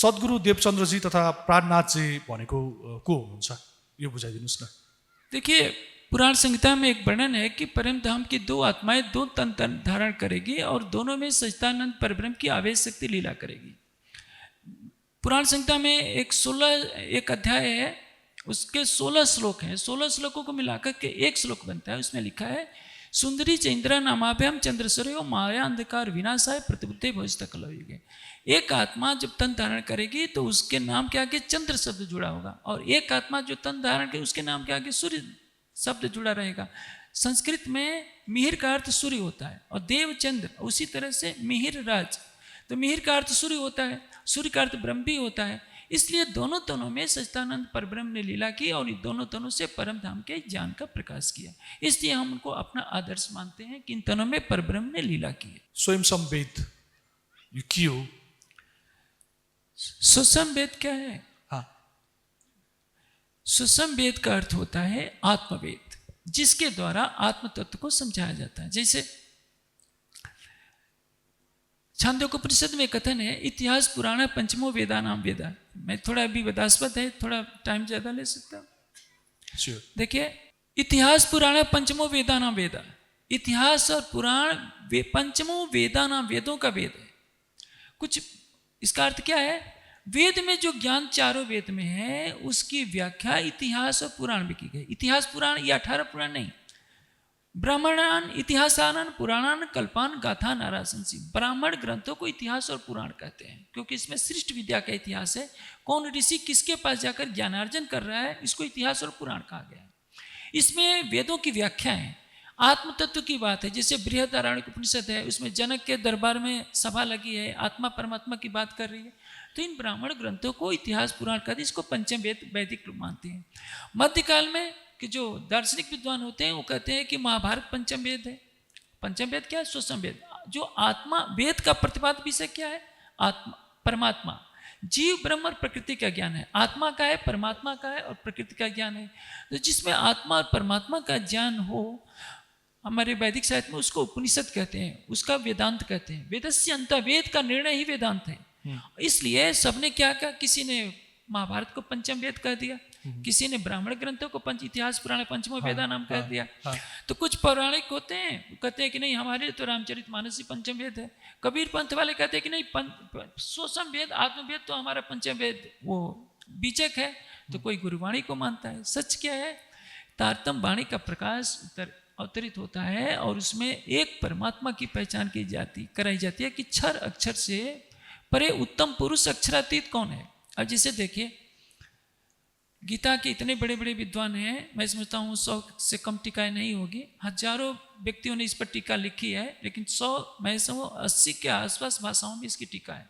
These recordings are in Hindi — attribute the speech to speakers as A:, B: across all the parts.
A: सद्गुरु देवचन्द्रजी तथा प्राणनाथजी भनेको को हुनुहुन्छ, यो बुझाइदिनुहोस् न।
B: देखिए, पुराण संहिता में एक वर्णन है कि परम धाम की दो आत्माएं दो तन धारण करेगी और दोनों में सच्चिदानंद परब्रह्म की आवेश शक्ति लीला करेगी। पुराण संहिता में एक अध्याय है, उसके 16 श्लोक हैं। 16 श्लोकों को मिलाकर के एक श्लोक बनता है। उसमें लिखा है, सुंदरी च इंद्र नामाभ्याम चंद्रसूर्यो माया अंधकार विनाशाय प्रतिबुद्धे भविष्य कलयुगे। एक आत्मा जब तन धारण करेगी तो उसके नाम के आगे चंद्र शब्द जुड़ा होगा, और एक आत्मा जो तन धारण करेगी उसके नाम के आगे सूर्य शब्द जुड़ा रहेगा। संस्कृत में मिहिर का अर्थ सूर्य होता है और देव चंद्र, उसी तरह से मिहिर राज, तो मिहिर का अर्थ सूर्य होता है, सूर्य का अर्थ ब्रह्म भी होता है। इसलिए दोनों तनों में सच्चिदानंद परब्रह्म ने लीला की और इन दोनों तनों से परम धाम के ज्ञान का प्रकाश किया। इसलिए हम उनको अपना आदर्श मानते हैं कि इन तनों में परब्रह्म ने लीला की है।
A: स्वयं संवेद यो के हो?
B: सुसंवेद क्या है?
A: हाँ,
B: सुसंवेद का अर्थ होता है आत्मवेद, जिसके द्वारा आत्म तत्व को समझाया जाता है। जैसे छांदोग्योपनिषद में कथन है, इतिहास पुराण पंचमो वेदा नाम वेदा। मैं थोड़ा अभी वेदास्पद है, थोड़ा टाइम ज्यादा ले सकता हूँ।
A: sure.
B: देखिए, इतिहास पुराण पंचमो वेदा नाम वेदा, इतिहास और पुराण पंचमो वेदा नाम वेदों का वेद है। कुछ इसका अर्थ क्या है? वेद में जो ज्ञान चारों वेद में है उसकी व्याख्या इतिहास और पुराण में की गई। इतिहास पुराण ये 18 पुराण नहीं, ब्राह्मणान इतिहासान पुराणान कल्पान गाथा नाराशंसी। ब्राह्मण ग्रंथों को इतिहास और पुराण कहते हैं क्योंकि इसमें सृष्ट विद्या का इतिहास है। कौन ऋषि किसके पास जाकर ज्ञानार्जन कर रहा है, इसको इतिहास और पुराण कहा गया है। इसमें वेदों की व्याख्या है, आत्म तत्व की बात है। जैसे बृहदारण्यक उपनिषद है, उसमें जनक के दरबार में सभा लगी है, आत्मा परमात्मा की बात कर रही है। तो इन ब्राह्मण ग्रंथों को इतिहास पुराण कहते हैं, इसको पंचम वेद वैदिक मानते हैं। मध्यकाल में कि जो दार्शनिक विद्वान होते हैं वो कहते हैं कि महाभारत पंचम वेद है। पंचम वेद क्या है? सुसम वेद। जो आत्मा वेद का प्रतिपादक विषय क्या है? आत्मा, परमात्मा, जीव ब्रह्म और प्रकृति का ज्ञान है। आत्मा का है, परमात्मा का है और प्रकृति का ज्ञान है। तो जिसमें आत्मा और परमात्मा का ज्ञान हो, हमारे वैदिक साहित्य में उसको उपनिषद कहते हैं, उसका वेदांत कहते हैं। वेदस्य अंत, वेद का निर्णय ही वेदांत है। इसलिए सबने क्या कहा, किसी ने महाभारत को पंचम वेद कह दिया, किसी ने ब्राह्मण ग्रंथों को पंच इतिहास पुराण पंचमो वेदा नाम कह दिया। तो कुछ पौराणिक होते हैं, कहते हैं कि नहीं हमारे तो रामचरितमानस ही पंचम वेद है। कबीर पंथ वाले कहते हैं कि नहीं सोसम वेद आत्मवेद तो हमारा पंचम वेद वो बीचक है। तो कोई गुरुवाणी को मानता है। सच क्या है? तारतम वाणी का प्रकाश अवतरित होता है और उसमें एक परमात्मा की पहचान कराई जाती है कि क्षर अक्षर से परे उत्तम पुरुष अक्षरातीत कौन है। अब जैसे देखिए, गीता के इतने बड़े बड़े विद्वान हैं, मैं समझता हूँ 100 से कम टीकाएं नहीं होगी। हजारों व्यक्तियों ने इस पर टीका लिखी है, लेकिन 100 मैं समझूँ 80 के आसपास भाषाओं में इसकी टीका है।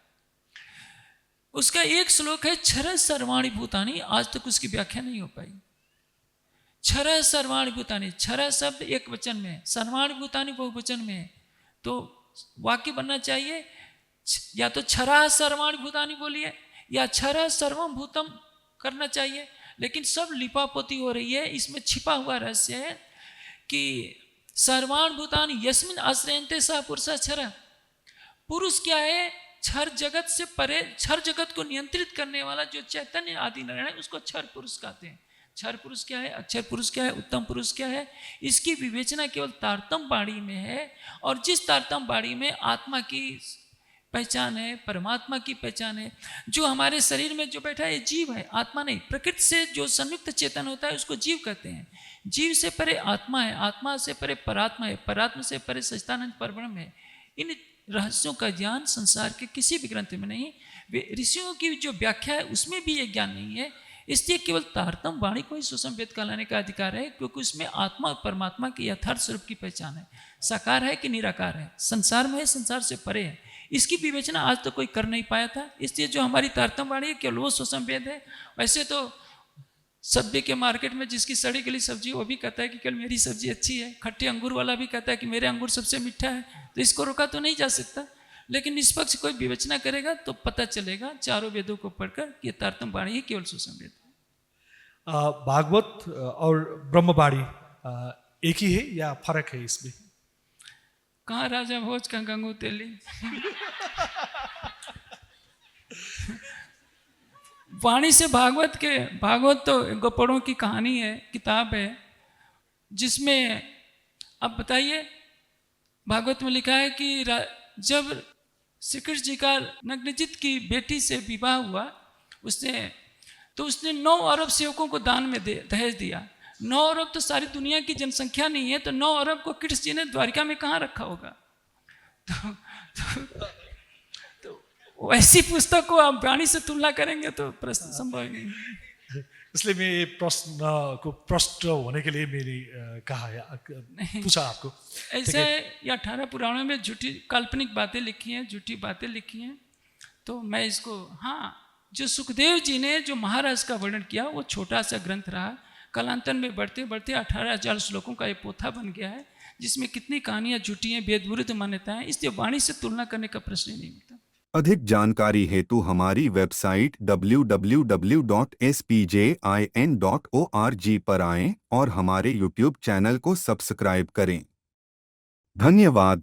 B: उसका एक श्लोक है, क्षर सर्वाणि भूतानि, आज तक उसकी व्याख्या नहीं हो पाई। क्षर सर्वाणि भूतानि, क्षर शब्द एक वचन में, सर्वाणि भूतानि बहुवचन में, तो वाक्य बनना चाहिए या तो क्षरा सर्वाणि भूतानि बोलिए या क्षर सर्वम भूतम करना चाहिए। लेकिन सब लिपापोती हो रही है। इसमें छिपा हुआ रहस्य है कि सर्वाण भूतानि यस्मिन आश्रयन्ते स पुरुष क्षर। पुरुष क्या है? क्षर जगत से परे, क्षर जगत को नियंत्रित करने वाला जो चैतन्य आदि नारायण है उसको क्षर पुरुष कहते हैं। क्षर पुरुष क्या है, अक्षर पुरुष क्या है, उत्तम पुरुष क्या है, इसकी विवेचना केवल तारतम वाणी में है। और जिस तारतम वाणी में आत्मा की पहचान है, परमात्मा की पहचान है, जो हमारे शरीर में जो बैठा है ये जीव है, आत्मा नहीं। प्रकृति से जो संयुक्त चेतन होता है उसको जीव कहते हैं। जीव से परे आत्मा है, आत्मा से परे परात्मा है, परात्मा से परे सच्चिदानंद परब्रह्म है। इन रहस्यों का ज्ञान संसार के किसी भी ग्रंथ में नहीं। ऋषियों की जो व्याख्या है उसमें भी ये ज्ञान नहीं है। इसलिए केवल तारतम वाणी को ही सुसम वेद कहलाने का अधिकार है, क्योंकि उसमें आत्मा और परमात्मा के यथार्थ स्वरूप की पहचान है। साकार है कि निराकार है, संसार में है, संसार से परे है, इसकी विवेचना आज तक तो कोई कर नहीं पाया था। इसलिए जो हमारी तारतम वाणी है केवल वो सुसम वेद है। वैसे तो सब्जी के मार्केट में जिसकी सड़ी गली सब्जी वो भी कहता है कि केवल मेरी सब्जी अच्छी है। खट्टे अंगूर वाला भी कहता है कि मेरे अंगूर सबसे मीठा है। तो इसको रोका तो नहीं जा सकता, लेकिन निष्पक्ष कोई विवेचना करेगा तो पता चलेगा चारों वेदों को पढ़कर कि ये तारतम वाणी ही केवल सुसम वेद है।
A: भागवत और ब्रह्मवाणी एक ही है या फर्क है इसमें?
B: कहाँ राजा भोज, कहाँ गंगू तेली। वाणी से भागवत तो गोपड़ों की कहानी है, किताब है, जिसमें अब बताइए, भागवत में लिखा है कि जब श्री कृष्ण जी का नग्नजित की बेटी से विवाह हुआ, उसने 9 अरब सेवकों को दान में दहेज दिया। 9 अरब तो सारी दुनिया की जनसंख्या नहीं है, तो 9 अरब को कृष्ण जी ने द्वारिका में कहाँ रखा होगा? तो वैसी पुस्तक को आप वाणी से तुलना करेंगे तो प्रश्न संभव ही नहीं।
A: इसलिए मैं ये प्रश्न को प्रश्न होने के लिए मेरी कहा या पूछा आपको।
B: ऐसे ये 18 पुराणों में झूठी काल्पनिक बातें लिखी हैं, झूठी बातें लिखी हैं। तो मैं इसको, हाँ, जो सुखदेव जी ने जो महाराज का वर्णन किया वो छोटा सा ग्रंथ रहा, कालांतर में बढ़ते बढ़ते 18,000 श्लोकों का ये पोथा बन गया है, जिसमें कितनी कहानियां झूठी हैं, वेद विरुद्ध मान्यताएं, इसलिए वाणी से तुलना करने का प्रश्न ही नहीं होता।
C: अधिक जानकारी हेतु हमारी वेबसाइट www.spjin.org पर आएं और हमारे YouTube चैनल को सब्सक्राइब करें। धन्यवाद।